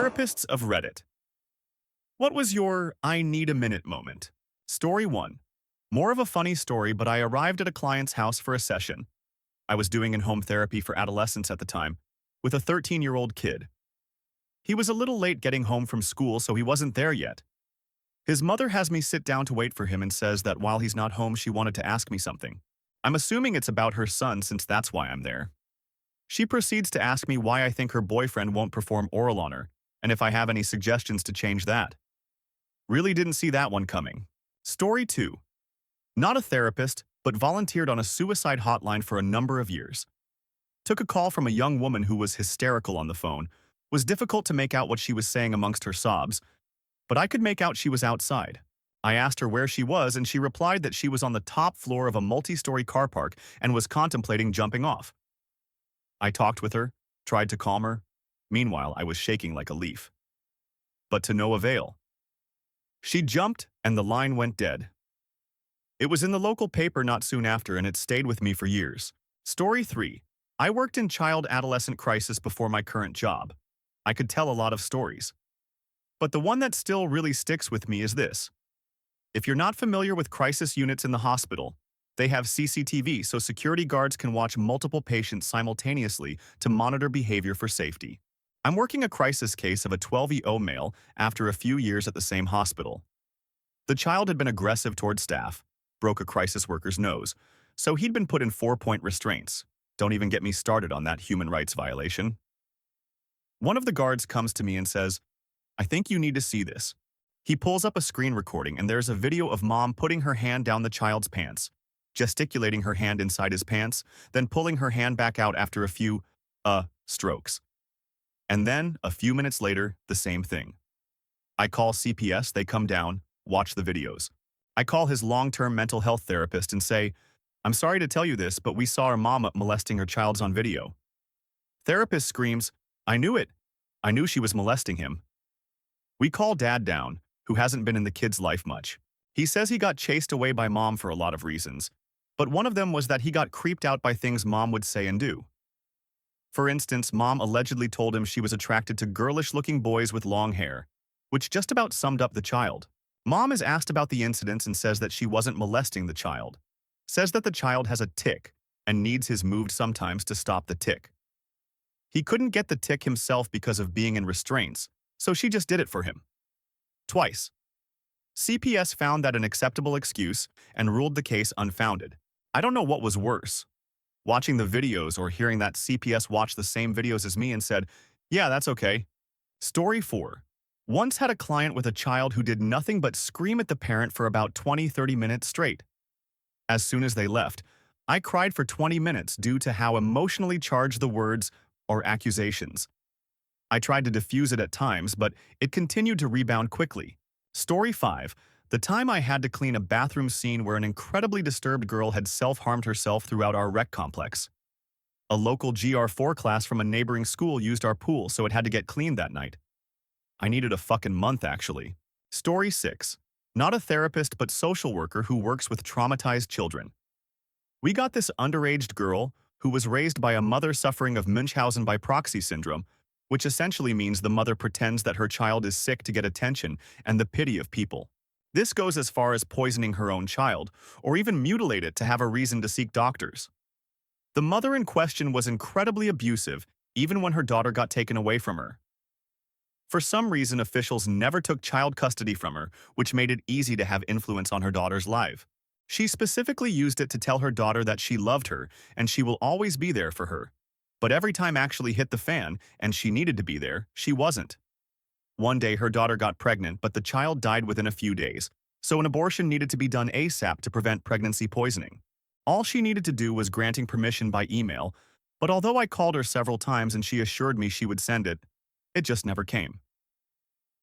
Therapists of Reddit. What was your I need a minute moment? Story 1. More of a funny story, but I arrived at a client's house for a session. I was doing in-home therapy for adolescents at the time, with a 13-year-old kid. He was a little late getting home from school, so he wasn't there yet. His mother has me sit down to wait for him and says that while he's not home, she wanted to ask me something. I'm assuming it's about her son since that's why I'm there. She proceeds to ask me why I think her boyfriend won't perform oral on her, and if I have any suggestions to change that. Really didn't see that one coming. Story 2. Not a therapist, but volunteered on a suicide hotline for a number of years. Took a call from a young woman who was hysterical on the phone. Was difficult to make out what she was saying amongst her sobs, but I could make out she was outside. I asked her where she was, and she replied that she was on the top floor of a multi-story car park and was contemplating jumping off. I talked with her, tried to calm her. Meanwhile, I was shaking like a leaf. But to no avail. She jumped, and the line went dead. It was in the local paper not soon after, and it stayed with me for years. Story 3. I worked in child-adolescent crisis before my current job. I could tell a lot of stories. But the one that still really sticks with me is this. If you're not familiar with crisis units in the hospital, they have CCTV so security guards can watch multiple patients simultaneously to monitor behavior for safety. I'm working a crisis case of a 12-year-old male after a few years at the same hospital. The child had been aggressive toward staff, broke a crisis worker's nose, so he'd been put in 4-point restraints. Don't even get me started on that human rights violation. One of the guards comes to me and says, "I think you need to see this." He pulls up a screen recording, and there's a video of mom putting her hand down the child's pants, gesticulating her hand inside his pants, then pulling her hand back out after a few, strokes. And then, a few minutes later, the same thing. I call CPS, they come down, watch the videos. I call his long-term mental health therapist and say, "I'm sorry to tell you this, but we saw our mom molesting her child on video." Therapist screams, "I knew it. I knew she was molesting him." We call dad down, who hasn't been in the kid's life much. He says he got chased away by mom for a lot of reasons, but one of them was that he got creeped out by things mom would say and do. For instance, mom allegedly told him she was attracted to girlish-looking boys with long hair, which just about summed up the child. Mom is asked about the incidents and says that she wasn't molesting the child. Says that the child has a tic and needs his moved sometimes to stop the tic. He couldn't get the tic himself because of being in restraints, so she just did it for him. Twice. CPS found that an acceptable excuse and ruled the case unfounded. I don't know what was worse, watching the videos or hearing that CPS watched the same videos as me and said, "Yeah, that's okay." Story 4. Once had a client with a child who did nothing but scream at the parent for about 20-30 minutes straight. As soon as they left, I cried for 20 minutes due to how emotionally charged the words or accusations. I tried to diffuse it at times, but it continued to rebound quickly. Story 5. The time I had to clean a bathroom scene where an incredibly disturbed girl had self-harmed herself throughout our rec complex. A local GR4 class from a neighboring school used our pool, so it had to get cleaned that night. I needed a fucking month, actually. Story 6. Not a therapist, but social worker who works with traumatized children. We got this underage girl who was raised by a mother suffering of Munchausen by proxy syndrome, which essentially means the mother pretends that her child is sick to get attention and the pity of people. This goes as far as poisoning her own child, or even mutilate it to have a reason to seek doctors. The mother in question was incredibly abusive, even when her daughter got taken away from her. For some reason, officials never took child custody from her, which made it easy to have influence on her daughter's life. She specifically used it to tell her daughter that she loved her and she will always be there for her. But every time actually hit the fan, and she needed to be there, she wasn't. One day, her daughter got pregnant, but the child died within a few days, so an abortion needed to be done ASAP to prevent pregnancy poisoning. All she needed to do was granting permission by email, but although I called her several times and she assured me she would send it, it just never came.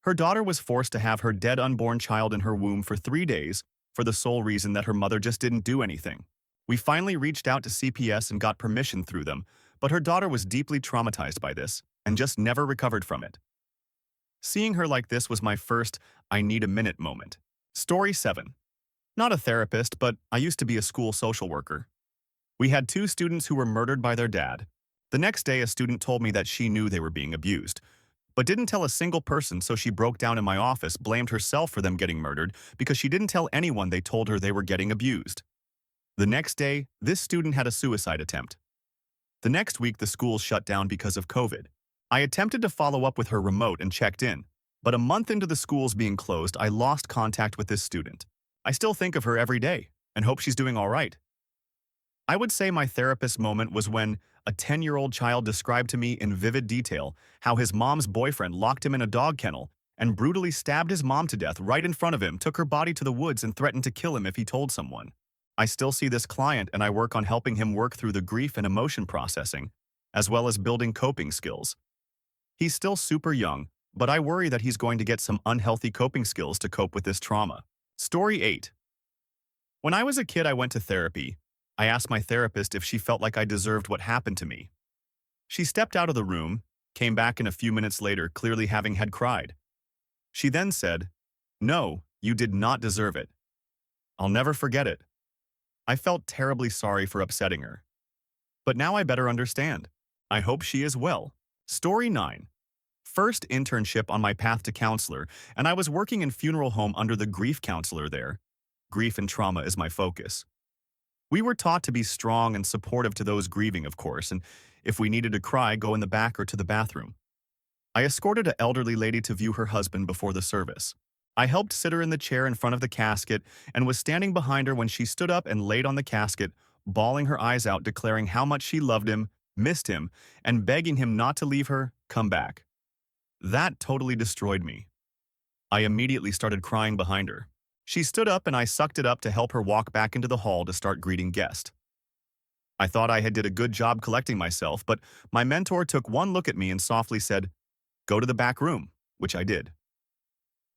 Her daughter was forced to have her dead unborn child in her womb for 3 days for the sole reason that her mother just didn't do anything. We finally reached out to CPS and got permission through them, but her daughter was deeply traumatized by this and just never recovered from it. Seeing her like this was my first I need a minute moment. Story 7. Not a therapist, but I used to be a school social worker. We had 2 students who were murdered by their dad. The next day, a student told me that she knew they were being abused, but didn't tell a single person, so she broke down in my office, blamed herself for them getting murdered because she didn't tell anyone they told her they were getting abused. The next day, this student had a suicide attempt. The next week, the school shut down because of COVID. I attempted to follow up with her remote and checked in, but a month into the schools being closed, I lost contact with this student. I still think of her every day and hope she's doing all right. I would say my therapist moment was when a 10-year-old child described to me in vivid detail how his mom's boyfriend locked him in a dog kennel and brutally stabbed his mom to death right in front of him, took her body to the woods, and threatened to kill him if he told someone. I still see this client and I work on helping him work through the grief and emotion processing, as well as building coping skills. He's still super young, but I worry that he's going to get some unhealthy coping skills to cope with this trauma. Story 8. When I was a kid, I went to therapy. I asked my therapist if she felt like I deserved what happened to me. She stepped out of the room, came back in a few minutes later, clearly having had cried. She then said, "No, you did not deserve it." I'll never forget it. I felt terribly sorry for upsetting her. But now I better understand. I hope she is well. Story 9. First internship on my path to counselor, and I was working in funeral home under the grief counselor there. Grief and trauma is my focus. We were taught to be strong and supportive to those grieving, of course, and if we needed to cry, go in the back or to the bathroom. I escorted an elderly lady to view her husband before the service. I helped sit her in the chair in front of the casket and was standing behind her when she stood up and laid on the casket, bawling her eyes out, declaring how much she loved him, missed him, and begging him not to leave her, come back. That totally destroyed me. I immediately started crying behind her. She stood up and I sucked it up to help her walk back into the hall to start greeting guests. I thought I had did a good job collecting myself, but my mentor took one look at me and softly said, "Go to the back room," which I did.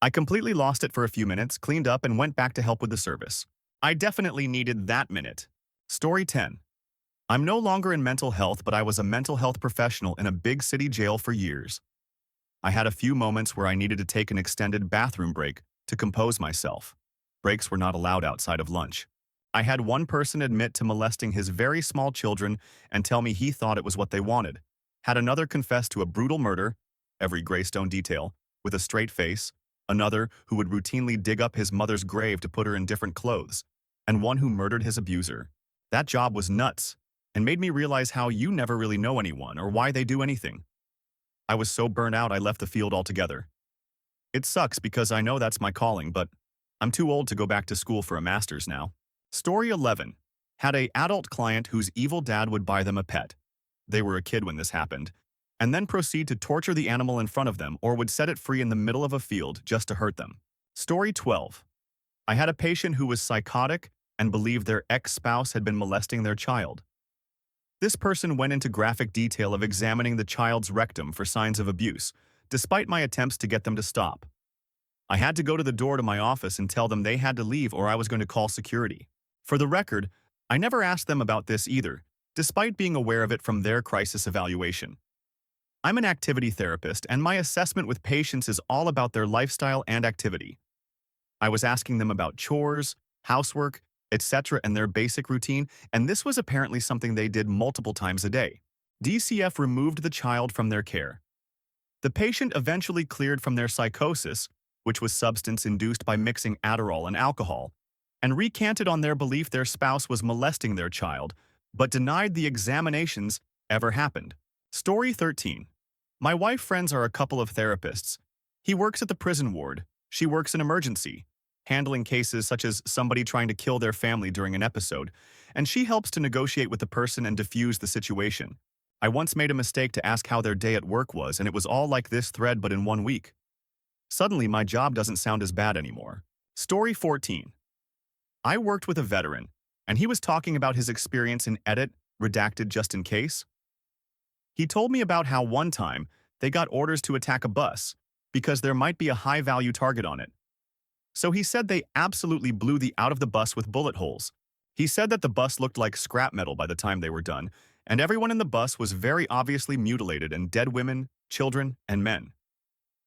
I completely lost it for a few minutes, cleaned up, and went back to help with the service. I definitely needed that minute. Story 10. I'm no longer in mental health, but I was a mental health professional in a big city jail for years. I had a few moments where I needed to take an extended bathroom break to compose myself. Breaks were not allowed outside of lunch. I had one person admit to molesting his very small children and tell me he thought it was what they wanted. Had another confess to a brutal murder, every Greystone detail, with a straight face, another who would routinely dig up his mother's grave to put her in different clothes, and one who murdered his abuser. That job was nuts and made me realize how you never really know anyone or why they do anything. I was so burnt out I left the field altogether. It sucks because I know that's my calling, but I'm too old to go back to school for a master's now. Story 11. Had an adult client whose evil dad would buy them a pet. They were a kid when this happened, and then proceed to torture the animal in front of them or would set it free in the middle of a field just to hurt them. Story 12. I had a patient who was psychotic and believed their ex-spouse had been molesting their child. This person went into graphic detail of examining the child's rectum for signs of abuse, despite my attempts to get them to stop. I had to go to the door to my office and tell them they had to leave or I was going to call security. For the record, I never asked them about this either, despite being aware of it from their crisis evaluation. I'm an activity therapist, and my assessment with patients is all about their lifestyle and activity. I was asking them about chores, housework, etc., and their basic routine, and this was apparently something they did multiple times a day. DCF removed the child from their care. The patient eventually cleared from their psychosis, which was substance-induced by mixing Adderall and alcohol, and recanted on their belief their spouse was molesting their child, but denied the examinations ever happened. Story 13. My wife friends are a couple of therapists. He works at the prison ward. She works in emergency, handling cases such as somebody trying to kill their family during an episode, and she helps to negotiate with the person and diffuse the situation. I once made a mistake to ask how their day at work was, and it was all like this thread but in 1 week. Suddenly, my job doesn't sound as bad anymore. Story 14. I worked with a veteran, and he was talking about his experience in edit, redacted just in case. He told me about how one time they got orders to attack a bus because there might be a high-value target on it. So he said they absolutely blew the out of the bus with bullet holes. He said that the bus looked like scrap metal by the time they were done, and everyone in the bus was very obviously mutilated and dead women, children, and men.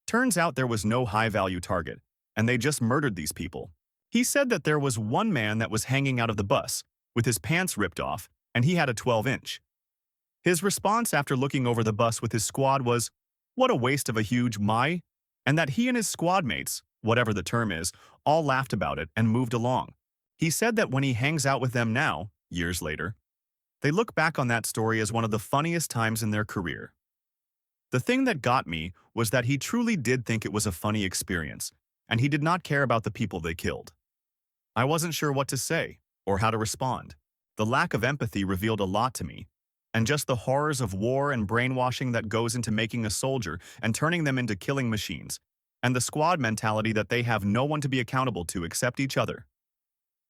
Turns out there was no high-value target, and they just murdered these people. He said that there was one man that was hanging out of the bus, with his pants ripped off, and he had a 12-inch. His response after looking over the bus with his squad was, What a waste of a huge my, and that he and his squad mates, whatever the term is, all laughed about it and moved along. He said that when he hangs out with them now, years later, they look back on that story as one of the funniest times in their career. The thing that got me was that he truly did think it was a funny experience, and he did not care about the people they killed. I wasn't sure what to say or how to respond. The lack of empathy revealed a lot to me, and just the horrors of war and brainwashing that goes into making a soldier and turning them into killing machines, and the squad mentality that they have no one to be accountable to except each other.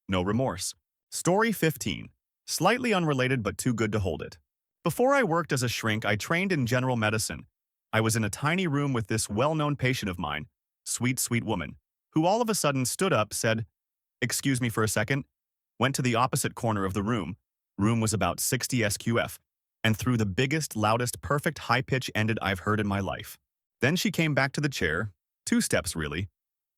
No remorse. Story 15. Slightly unrelated but too good to hold it. Before I worked as a shrink, I trained in general medicine. I was in a tiny room with this well-known patient of mine, sweet, sweet woman, who all of a sudden stood up, said, "Excuse me for a second," went to the opposite corner of the room. Room was about 60 SQF, and threw the biggest, loudest, perfect high-pitch ended I've heard in my life. Then she came back to the chair, 2 steps really,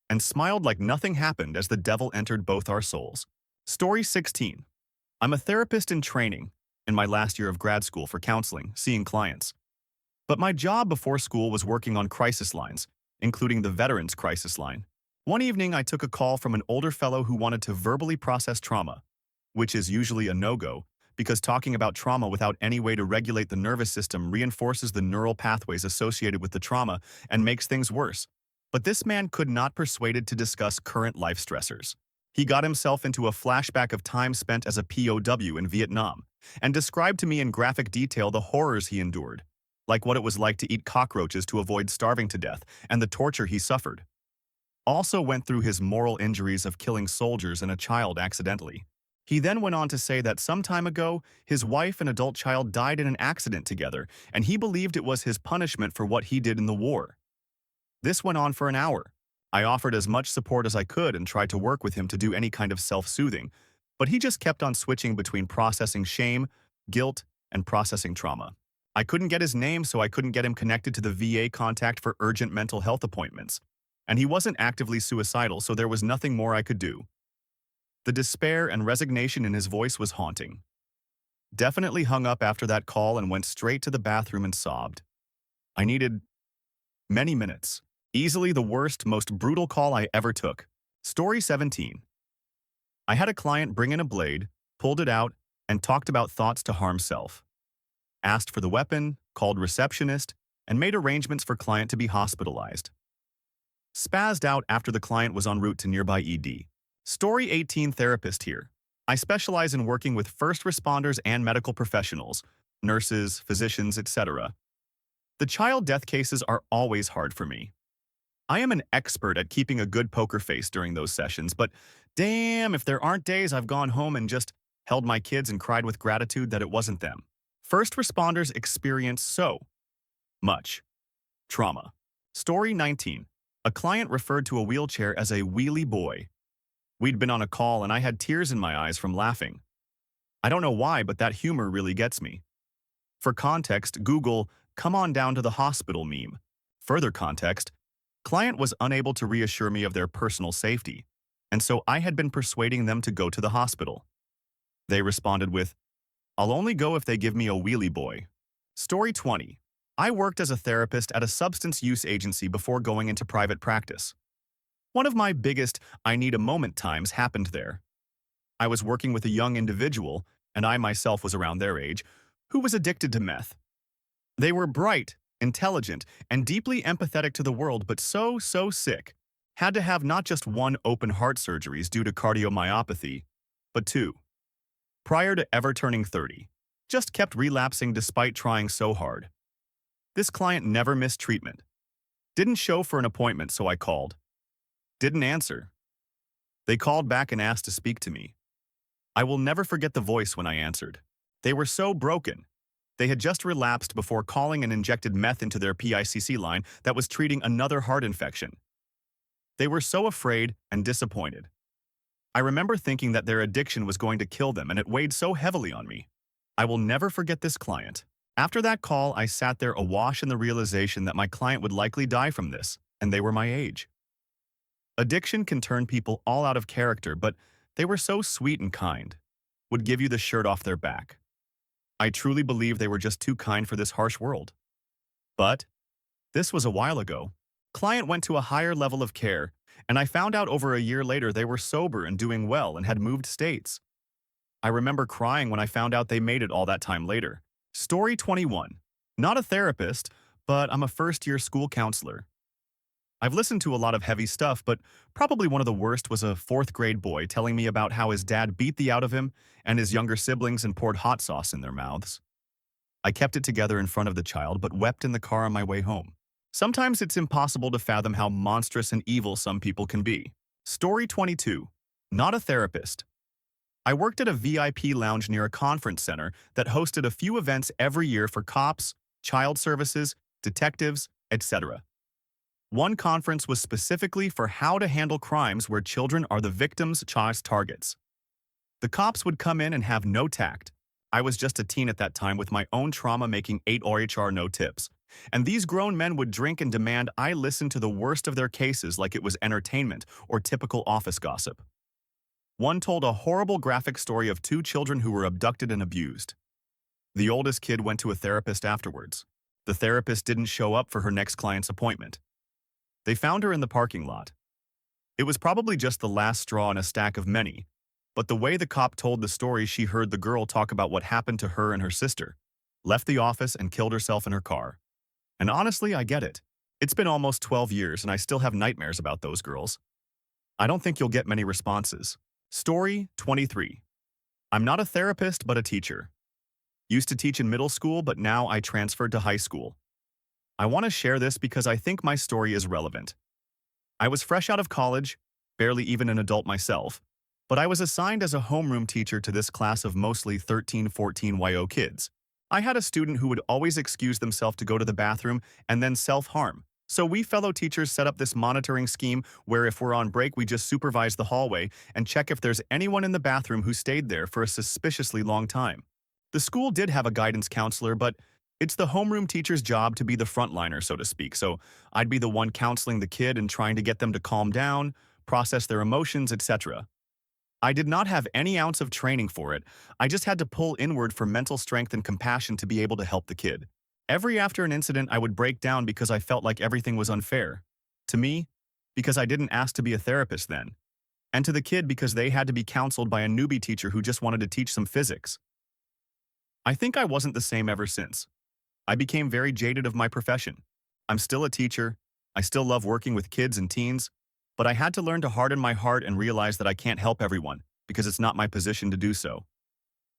and smiled like nothing happened as the devil entered both our souls. Story 16. I'm a therapist in training, in my last year of grad school for counseling, seeing clients. But my job before school was working on crisis lines, including the Veterans Crisis Line. One evening, I took a call from an older fellow who wanted to verbally process trauma, which is usually a no-go, because talking about trauma without any way to regulate the nervous system reinforces the neural pathways associated with the trauma and makes things worse. But this man could not persuaded to discuss current life stressors. He got himself into a flashback of time spent as a POW in Vietnam and described to me in graphic detail the horrors he endured, like what it was like to eat cockroaches to avoid starving to death and the torture he suffered. Also went through his moral injuries of killing soldiers and a child accidentally. He then went on to say that some time ago, his wife and adult child died in an accident together, and he believed it was his punishment for what he did in the war. This went on for an hour. I offered as much support as I could and tried to work with him to do any kind of self-soothing, but he just kept on switching between processing shame, guilt, and processing trauma. I couldn't get his name, so I couldn't get him connected to the VA contact for urgent mental health appointments. And he wasn't actively suicidal, so there was nothing more I could do. The despair and resignation in his voice was haunting. Definitely hung up after that call and went straight to the bathroom and sobbed. I needed many minutes. Easily the worst, most brutal call I ever took. Story 17. I had a client bring in a blade, pulled it out, and talked about thoughts to harm self. Asked for the weapon, called receptionist, and made arrangements for client to be hospitalized. Spazzed out after the client was en route to nearby ED. Story 18. Therapist here. I specialize in working with first responders and medical professionals, nurses, physicians, etc. The child death cases are always hard for me. I am an expert at keeping a good poker face during those sessions, but damn if there aren't days I've gone home and just held my kids and cried with gratitude that it wasn't them. First responders experience so much trauma. Story 19. A client referred to a wheelchair as a wheelie boy. We'd been on a call and I had tears in my eyes from laughing. I don't know why, but that humor really gets me. For context, Google "come on down to the hospital" meme. Further context, client was unable to reassure me of their personal safety, and so I had been persuading them to go to the hospital. They responded with, "I'll only go if they give me a wheelie boy." Story 20. I worked as a therapist at a substance use agency before going into private practice. One of my biggest I need a moment times happened there. I was working with a young individual, and I myself was around their age, who was addicted to meth. They were bright, intelligent, and deeply empathetic to the world, but so sick. Had to have not just 1 open heart surgeries due to cardiomyopathy, but 2. Prior to ever turning 30. Just kept relapsing despite trying so hard. This client never missed treatment. Didn't show for an appointment, so I called. Didn't answer. They called back and asked to speak to me. I will never forget the voice when I answered. They were so broken. They had just relapsed before calling and injected meth into their PICC line that was treating another heart infection. They were so afraid and disappointed. I remember thinking that their addiction was going to kill them, and it weighed so heavily on me. I will never forget this client. After that call, I sat there awash in the realization that my client would likely die from this, and they were my age. Addiction can turn people all out of character, but they were so sweet and kind, would give you the shirt off their back. I truly believe they were just too kind for this harsh world. But This was a while ago. Client went to a higher level of care, and I found out over a year later they were sober and doing well and had moved states. I remember crying when I found out they made it all that time later. Story 21. Not a therapist, but I'm a first-year school counselor. I've listened to a lot of heavy stuff, but probably one of the worst was a fourth-grade boy telling me about how his dad beat the out of him and his younger siblings and poured hot sauce in their mouths. I kept it together in front of the child, but wept in the car on my way home. Sometimes it's impossible to fathom how monstrous and evil some people can be. Story 22. Not a therapist. I worked at a VIP lounge near a conference center that hosted a few events every year for cops, child services, detectives, etc. One conference was specifically for how to handle crimes where children are the victims' targets. The cops would come in and have no tact. I was just a teen at that time with my own trauma making 8 RHR no tips. And these grown men would drink and demand I listen to the worst of their cases like it was entertainment or typical office gossip. One told a horrible graphic story of 2 children who were abducted and abused. The oldest kid went to a therapist afterwards. The therapist didn't show up for her next client's appointment. They found her in the parking lot. It was probably just the last straw in a stack of many, but the way the cop told the story, she heard the girl talk about what happened to her and her sister, left the office and killed herself in her car. And honestly, I get it. It's been almost 12 years and I still have nightmares about those girls. I don't think you'll get many responses. Story 23. I'm not a therapist, but a teacher. Used to teach in middle school, but now I transferred to high school. I want to share this because I think my story is relevant. I was fresh out of college, barely even an adult myself, but I was assigned as a homeroom teacher to this class of mostly 13, 14 YO kids. I had a student who would always excuse themselves to go to the bathroom and then self-harm. So we fellow teachers set up this monitoring scheme where if we're on break, we just supervise the hallway and check if there's anyone in the bathroom who stayed there for a suspiciously long time. The school did have a guidance counselor, but it's the homeroom teacher's job to be the frontliner, so to speak, so I'd be the one counseling the kid and trying to get them to calm down, process their emotions, etc. I did not have any ounce of training for it. I just had to pull inward for mental strength and compassion to be able to help the kid. Every after an incident, I would break down because I felt like everything was unfair. To me, because I didn't ask to be a therapist then. And to the kid because they had to be counseled by a newbie teacher who just wanted to teach some physics. I think I wasn't the same ever since. I became very jaded of my profession. I'm still a teacher. I still love working with kids and teens, but I had to learn to harden my heart and realize that I can't help everyone because it's not my position to do so.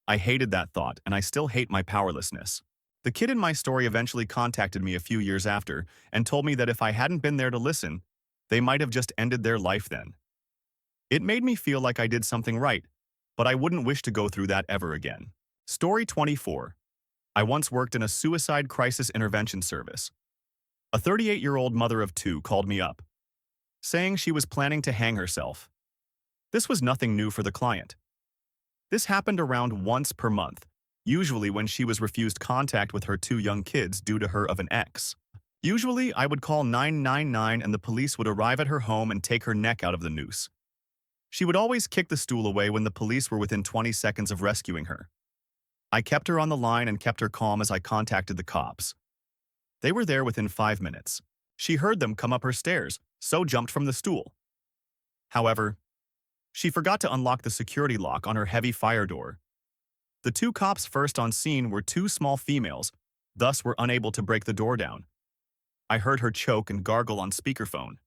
I hated that thought, and I still hate my powerlessness. The kid in my story eventually contacted me a few years after and told me that if I hadn't been there to listen, they might have just ended their life then. It made me feel like I did something right, but I wouldn't wish to go through that ever again. Story 24. I once worked in a suicide crisis intervention service. A 38-year-old mother of 2 called me up, saying she was planning to hang herself. This was nothing new for the client. This happened around once per month, usually when she was refused contact with her 2 young kids due to her of an ex. Usually, I would call 999 and the police would arrive at her home and take her neck out of the noose. She would always kick the stool away when the police were within 20 seconds of rescuing her. I kept her on the line and kept her calm as I contacted the cops. They were there within 5 minutes. She heard them come up her stairs, so jumped from the stool. However, she forgot to unlock the security lock on her heavy fire door. The 2 cops first on scene were 2 small females, thus were unable to break the door down. I heard her choke and gargle on speakerphone.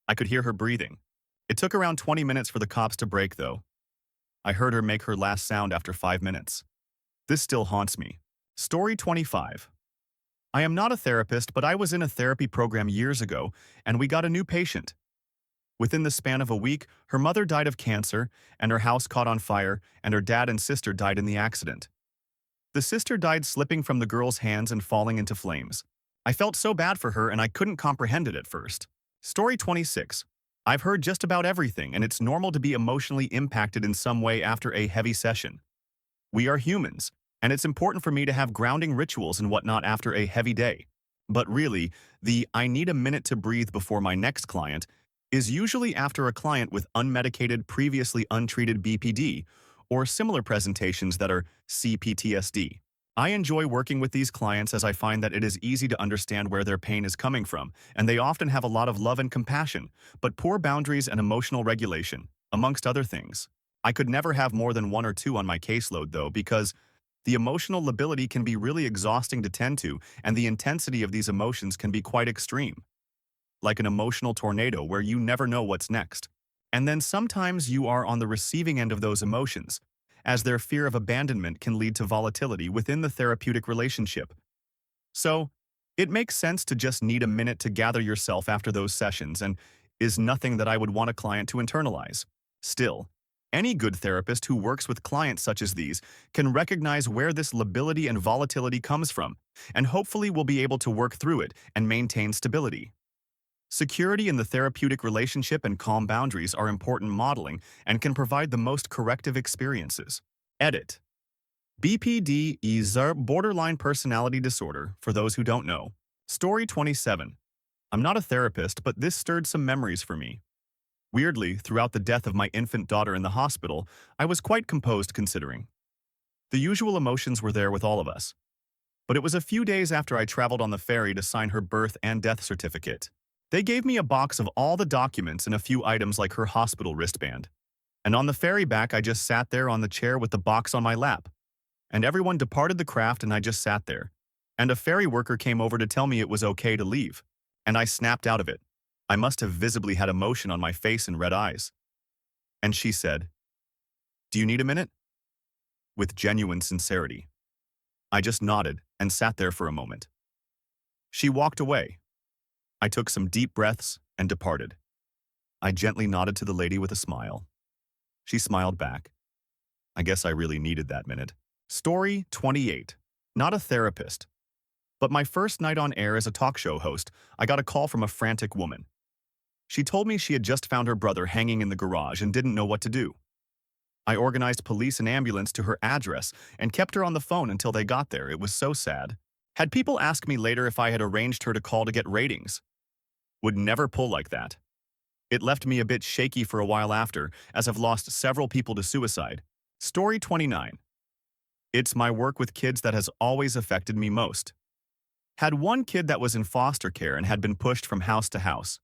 I could hear her breathing. It took around 20 minutes for the cops to break, though. I heard her make her last sound after 5 minutes. This still haunts me. Story 25. I am not a therapist, but I was in a therapy program years ago, and we got a new patient. Within the span of a week, her mother died of cancer, and her house caught on fire, and her dad and sister died in the accident. The sister died slipping from the girl's hands and falling into flames. I felt so bad for her, and I couldn't comprehend it at first. Story 26. I've heard just about everything, and it's normal to be emotionally impacted in some way after a heavy session. We are humans, and it's important for me to have grounding rituals and whatnot after a heavy day. But really, the I need a minute to breathe before my next client is usually after a client with unmedicated, previously untreated BPD or similar presentations that are CPTSD. I enjoy working with these clients as I find that it is easy to understand where their pain is coming from, and they often have a lot of love and compassion, but poor boundaries and emotional regulation, amongst other things. I could never have more than one or two on my caseload, though, because the emotional lability can be really exhausting to tend to, and the intensity of these emotions can be quite extreme, like an emotional tornado where you never know what's next. And then sometimes you are on the receiving end of those emotions, as their fear of abandonment can lead to volatility within the therapeutic relationship. So, it makes sense to just need a minute to gather yourself after those sessions and is nothing that I would want a client to internalize. Still, any good therapist who works with clients such as these can recognize where this lability and volatility comes from, and hopefully will be able to work through it and maintain stability. Security in the therapeutic relationship and calm boundaries are important modeling and can provide the most corrective experiences. Edit. BPD is a borderline personality disorder, for those who don't know. Story 27. I'm not a therapist, but this stirred some memories for me. Weirdly, throughout the death of my infant daughter in the hospital, I was quite composed considering. The usual emotions were there with all of us. But it was a few days after I traveled on the ferry to sign her birth and death certificate. They gave me a box of all the documents and a few items like her hospital wristband. And on the ferry back, I just sat there on the chair with the box on my lap. And everyone departed the craft and I just sat there. And a ferry worker came over to tell me it was okay to leave. And I snapped out of it. I must have visibly had emotion on my face and red eyes. And she said, "Do you need a minute?" With genuine sincerity. I just nodded and sat there for a moment. She walked away. I took some deep breaths and departed. I gently nodded to the lady with a smile. She smiled back. I guess I really needed that minute. Story 28. Not a therapist. But my first night on air as a talk show host, I got a call from a frantic woman. She told me she had just found her brother hanging in the garage and didn't know what to do. I organized police and ambulance to her address and kept her on the phone until they got there. It was so sad. Had people ask me later if I had arranged her to call to get ratings. Would never pull like that. It left me a bit shaky for a while after, as I've lost several people to suicide. Story 29. It's my work with kids that has always affected me most. Had one kid that was in foster care and had been pushed from house to house.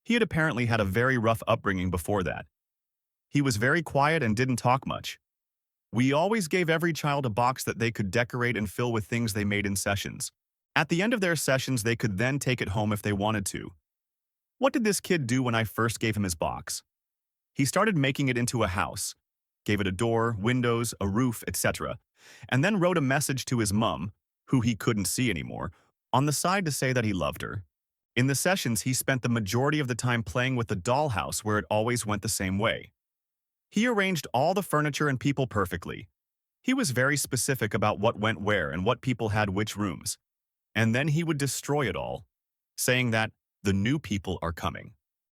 He had apparently had a very rough upbringing before that. He was very quiet and didn't talk much. We always gave every child a box that they could decorate and fill with things they made in sessions. At the end of their sessions, they could then take it home if they wanted to. What did this kid do when I first gave him his box? He started making it into a house, gave it a door, windows, a roof, etc., and then wrote a message to his mum, who he couldn't see anymore, on the side to say that he loved her. In the sessions, he spent the majority of the time playing with the dollhouse where it always went the same way. He arranged all the furniture and people perfectly. He was very specific about what went where and what people had which rooms. And then he would destroy it all, saying that the new people are coming.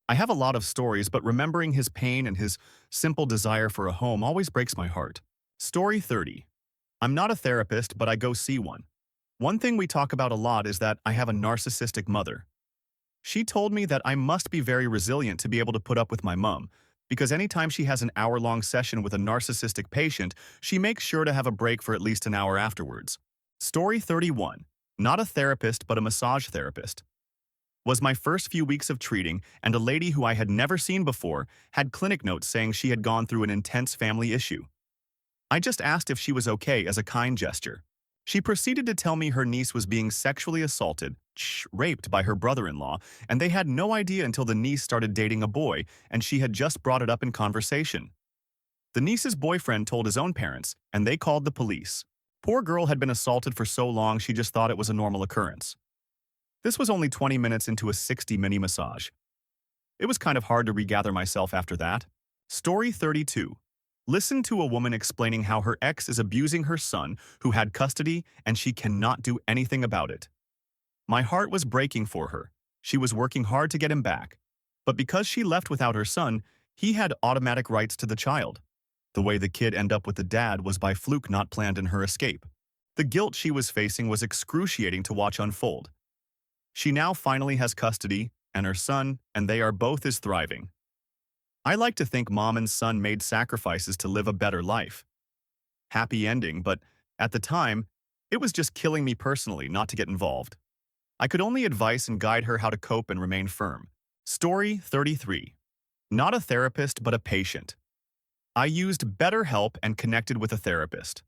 I have a lot of stories, but remembering his pain and his simple desire for a home always breaks my heart. Story 30. I'm not a therapist, but I go see one. One thing we talk about a lot is that I have a narcissistic mother. She told me that I must be very resilient to be able to put up with my mom, because anytime she has an hour-long session with a narcissistic patient, she makes sure to have a break for at least an hour afterwards. Story 31. Not a therapist, but a massage therapist. Was my first few weeks of treating, and a lady who I had never seen before had clinic notes saying she had gone through an intense family issue. I just asked if she was okay as a kind gesture. She proceeded to tell me her niece was being sexually assaulted, raped by her brother-in-law, and they had no idea until the niece started dating a boy, and she had just brought it up in conversation. The niece's boyfriend told his own parents, and they called the police. Poor girl had been assaulted for so long she just thought it was a normal occurrence. This was only 20 minutes into a 60 mini massage. It was kind of hard to regather myself after that. Story 32. Listen to a woman explaining how her ex is abusing her son who had custody and she cannot do anything about it. My heart was breaking for her. She was working hard to get him back. But because she left without her son, he had automatic rights to the child. The way the kid ended up with the dad was by fluke, not planned in her escape. The guilt she was facing was excruciating to watch unfold. She now finally has custody and her son, and they are both as thriving. I like to think mom and son made sacrifices to live a better life. Happy ending, but at the time, It was just killing me personally not to get involved. I could only advise and guide her how to cope and remain firm. Story 33. Not a therapist, but a patient. I used BetterHelp and connected with a therapist.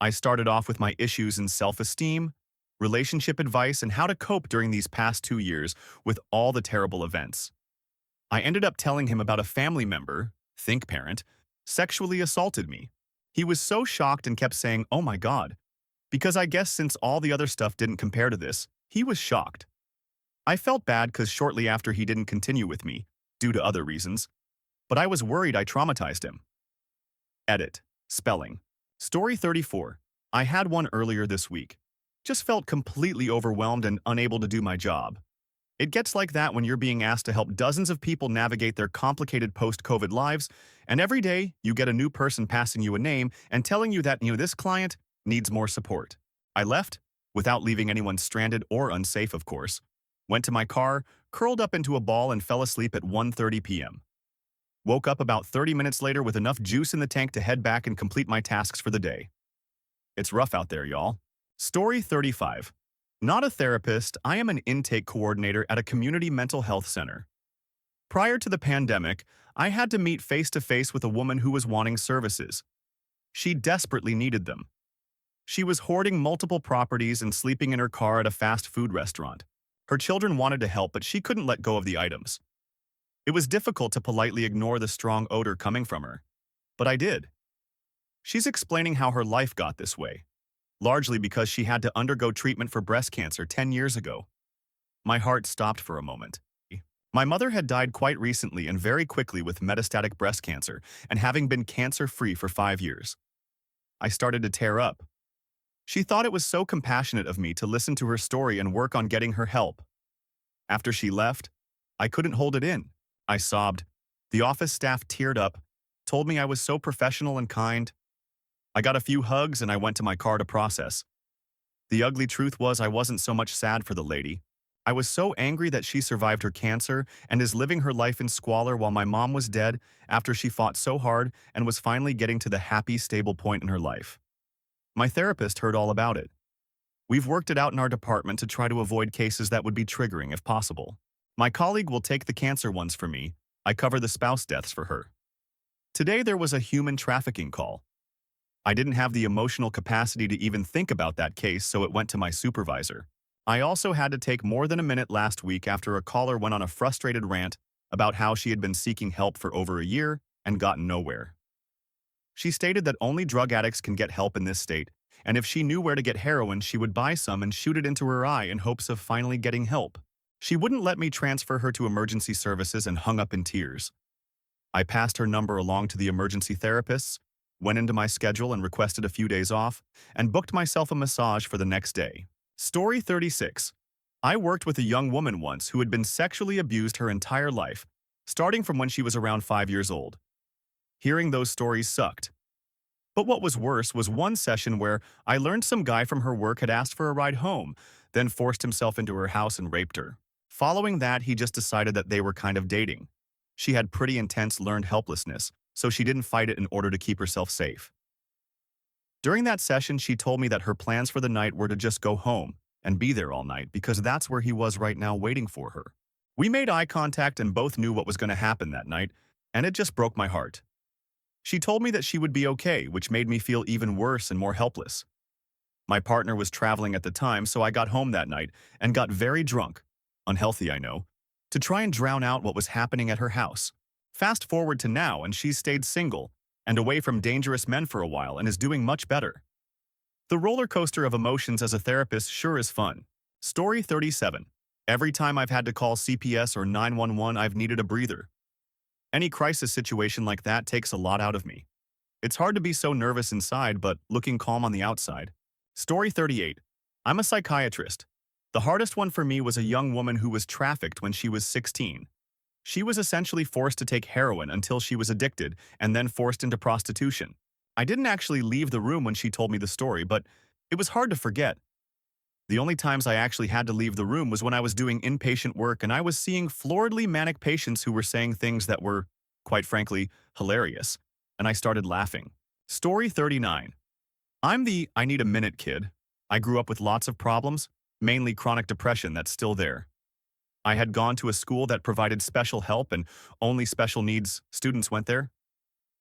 I started off with my issues in self-esteem, relationship advice, and how to cope during these past 2 years with all the terrible events. I ended up telling him about a family member, think parent, sexually assaulted me. He was so shocked and kept saying, "Oh my God," because I guess since all the other stuff didn't compare to this, he was shocked. I felt bad because shortly after he didn't continue with me, due to other reasons, but I was worried I traumatized him. Edit. Spelling. Story 34. I had one earlier this week. Just felt completely overwhelmed and unable to do my job. It gets like that when you're being asked to help dozens of people navigate their complicated post-COVID lives, and every day you get a new person passing you a name and telling you that this client needs more support. I left, without leaving anyone stranded or unsafe, of course. Went to my car, curled up into a ball, and fell asleep at 1:30 p.m. Woke up about 30 minutes later with enough juice in the tank to head back and complete my tasks for the day. It's rough out there, y'all. Story 35. Not a therapist, I am an intake coordinator at a community mental health center. Prior to the pandemic, I had to meet face-to-face with a woman who was wanting services. She desperately needed them. She was hoarding multiple properties and sleeping in her car at a fast food restaurant. Her children wanted to help, but she couldn't let go of the items. It was difficult to politely ignore the strong odor coming from her, but I did. She's explaining how her life got this way, largely because she had to undergo treatment for breast cancer 10 years ago. My heart stopped for a moment. My mother had died quite recently and very quickly with metastatic breast cancer, and having been cancer-free for 5 years. I started to tear up. She thought it was so compassionate of me to listen to her story and work on getting her help. After she left, I couldn't hold it in. I sobbed. The office staff teared up, told me I was so professional and kind. I got a few hugs and I went to my car to process. The ugly truth was I wasn't so much sad for the lady. I was so angry that she survived her cancer and is living her life in squalor while my mom was dead after she fought so hard and was finally getting to the happy, stable point in her life. My therapist heard all about it. We've worked it out in our department to try to avoid cases that would be triggering if possible. My colleague will take the cancer ones for me. I cover the spouse deaths for her. Today there was a human trafficking call. I didn't have the emotional capacity to even think about that case, so it went to my supervisor. I also had to take more than a minute last week after a caller went on a frustrated rant about how she had been seeking help for over a year and gotten nowhere. She stated that only drug addicts can get help in this state, and if she knew where to get heroin, she would buy some and shoot it into her eye in hopes of finally getting help. She wouldn't let me transfer her to emergency services and hung up in tears. I passed her number along to the emergency therapists, went into my schedule and requested a few days off, and booked myself a massage for the next day. Story 36. I worked with a young woman once who had been sexually abused her entire life, starting from when she was around 5 years old. Hearing those stories sucked. But what was worse was one session where I learned some guy from her work had asked for a ride home, then forced himself into her house and raped her. Following that, he just decided that they were kind of dating. She had pretty intense learned helplessness, so she didn't fight it in order to keep herself safe. During that session, she told me that her plans for the night were to just go home and be there all night because that's where he was right now waiting for her. We made eye contact and both knew what was going to happen that night, and it just broke my heart. She told me that she would be okay, which made me feel even worse and more helpless. My partner was traveling at the time, so I got home that night and got very drunk, unhealthy I know, to try and drown out what was happening at her house. Fast forward to now, and she's stayed single and away from dangerous men for a while and is doing much better. The roller coaster of emotions as a therapist sure is fun. Story 37. Every time I've had to call CPS or 911, I've needed a breather. Any crisis situation like that takes a lot out of me. It's hard to be so nervous inside, but looking calm on the outside. Story 38. I'm a psychiatrist. The hardest one for me was a young woman who was trafficked when she was 16. She was essentially forced to take heroin until she was addicted and then forced into prostitution. I didn't actually leave the room when she told me the story, but it was hard to forget. The only times I actually had to leave the room was when I was doing inpatient work and I was seeing floridly manic patients who were saying things that were, quite frankly, hilarious, and I started laughing. Story 39. I'm the I need a minute kid. I grew up with lots of problems, mainly chronic depression that's still there. I had gone to a school that provided special help and only special needs students went there.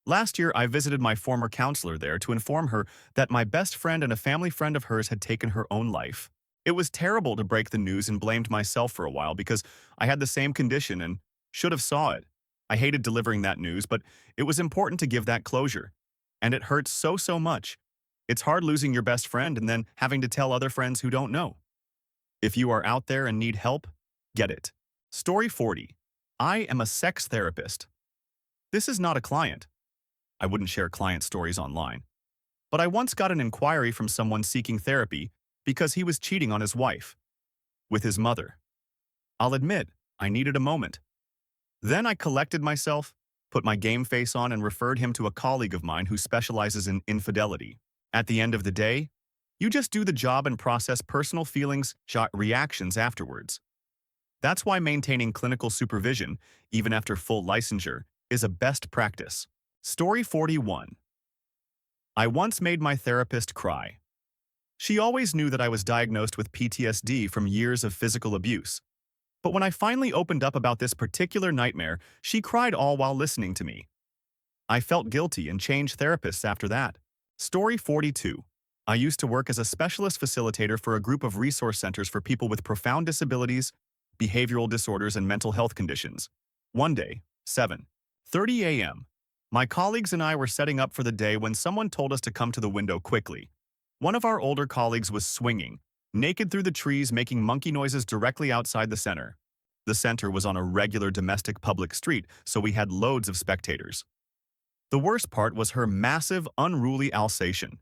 Last year, I visited my former counselor there to inform her that my best friend and a family friend of hers had taken her own life. It was terrible to break the news and blamed myself for a while because I had the same condition and should have saw it. I hated delivering that news, but it was important to give that closure. And it hurts so much. It's hard losing your best friend and then having to tell other friends who don't know. If you are out there and need help, get it. Story 40. I am a sex therapist. This is not a client. I wouldn't share client stories online. But I once got an inquiry from someone seeking therapy because he was cheating on his wife with his mother. I'll admit, I needed a moment. Then I collected myself, put my game face on, and referred him to a colleague of mine who specializes in infidelity. At the end of the day, you just do the job and process personal feelings, reactions afterwards. That's why maintaining clinical supervision, even after full licensure, is a best practice. Story 41. I once made my therapist cry. She always knew that I was diagnosed with PTSD from years of physical abuse. But when I finally opened up about this particular nightmare, she cried all while listening to me. I felt guilty and changed therapists after that. Story 42. I used to work as a specialist facilitator for a group of resource centers for people with profound disabilities, behavioral disorders, and mental health conditions. One day, 7:30 a.m., my colleagues and I were setting up for the day when someone told us to come to the window quickly. One of our older colleagues was swinging, naked through the trees, making monkey noises directly outside the center. The center was on a regular domestic public street, so we had loads of spectators. The worst part was her massive, unruly Alsatian.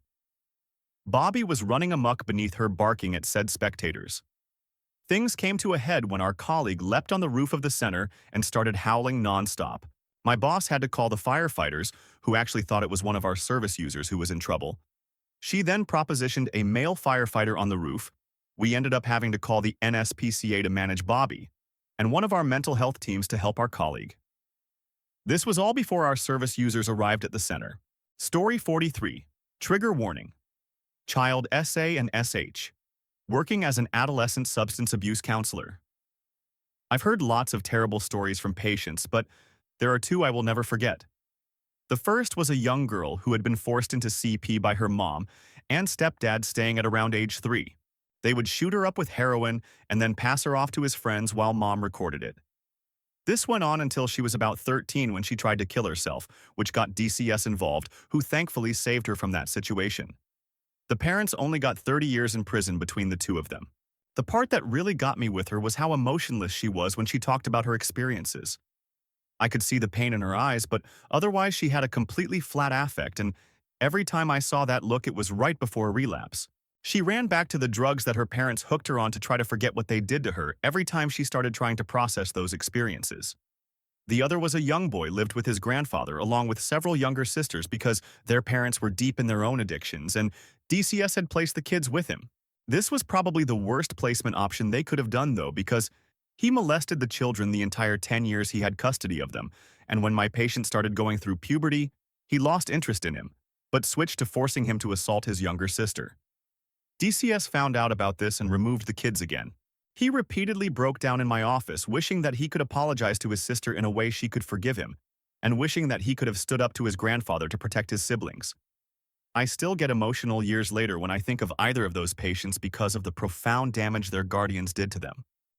Bobby was running amok beneath her, barking at said spectators. Things came to a head when our colleague leapt on the roof of the center and started howling nonstop. My boss had to call the firefighters, who actually thought it was one of our service users who was in trouble. She then propositioned a male firefighter on the roof. We ended up having to call the NSPCA to manage Bobby, and one of our mental health teams to help our colleague. This was all before our service users arrived at the center. Story 43. Trigger warning. Child SA and SH. Working as an adolescent substance abuse counselor. I've heard lots of terrible stories from patients, but there are two I will never forget. The first was a young girl who had been forced into CP by her mom and stepdad staying at around age 3. They would shoot her up with heroin and then pass her off to his friends while mom recorded it. This went on until she was about 13 when she tried to kill herself, which got DCS involved, who thankfully saved her from that situation. The parents only got 30 years in prison between the two of them. The part that really got me with her was how emotionless she was when she talked about her experiences. I could see the pain in her eyes, but otherwise she had a completely flat affect, and every time I saw that look, it was right before a relapse. She ran back to the drugs that her parents hooked her on to try to forget what they did to her every time she started trying to process those experiences. The other was a young boy lived with his grandfather along with several younger sisters because their parents were deep in their own addictions, and DCS had placed the kids with him. This was probably the worst placement option they could have done, though, because he molested the children the entire 10 years he had custody of them, and when my patient started going through puberty, he lost interest in him, but switched to forcing him to assault his younger sister. DCS found out about this and removed the kids again. He repeatedly broke down in my office, wishing that he could apologize to his sister in a way she could forgive him, and wishing that he could have stood up to his grandfather to protect his siblings. I still get emotional years later when I think of either of those patients because of the profound damage their guardians did to them.